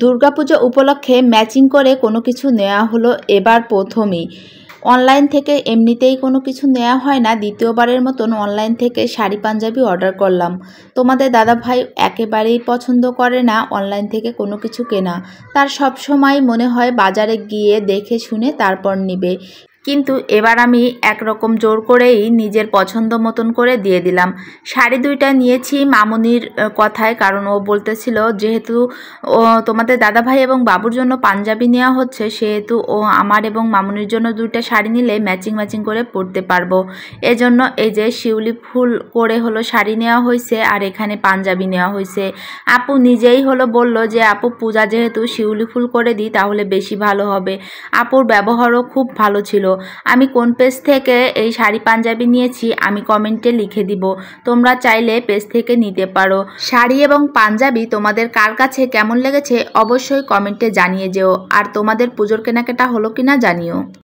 দুর্গাপূজা উপলক্ষে ম্যাচিং করে কোনো কিছু নেওয়া হলো এবার প্রথমই। অনলাইন থেকে এমনিতেই কোনো কিছু নেওয়া হয় না, দ্বিতীয়বারের মতন অনলাইন থেকে শাড়ি পাঞ্জাবি অর্ডার করলাম। তোমাদের দাদাভাই একেবারেই পছন্দ করে না অনলাইন থেকে কোনো কিছু কেনা। তার সব সময় মনে হয় বাজারে গিয়ে দেখে শুনে তারপর নিবে, কিন্তু এবার আমি একরকম জোর করেই নিজের পছন্দ মতন করে দিয়ে দিলাম। শাড়ি দুইটা নিয়েছি মামুনির কথায়, কারণ ও বলতেছিল যেহেতু ও তোমাদের দাদাভাই এবং বাবুর জন্য পাঞ্জাবি নেওয়া হচ্ছে, সেহেতু ও আমার এবং মামুনির জন্য দুইটা শাড়ি নিলে ম্যাচিং ম্যাচিং করে পরতে পারবো। এজন্য এই যে শিউলি ফুল করে হলো শাড়ি নেওয়া হয়েছে আর এখানে পাঞ্জাবি নেওয়া হয়েছে। আপু নিজেই হলো বলল যে আপু পূজা যেহেতু শিউলি ফুল করে দিই তাহলে বেশি ভালো হবে। আপুর ব্যবহারও খুব ভালো ছিল। আমি কোন পেজ থেকে এই শাড়ি পাঞ্জাবি নিয়েছি আমি কমেন্টে লিখে দিব, তোমরা চাইলে পেজ থেকে নিতে পারো। শাড়ি এবং পাঞ্জাবি তোমাদের কার কাছে কেমন লেগেছে অবশ্যই কমেন্টে জানিয়ে যেও, আর তোমাদের পুজোর কেনাকাটা হলো কিনা জানিও।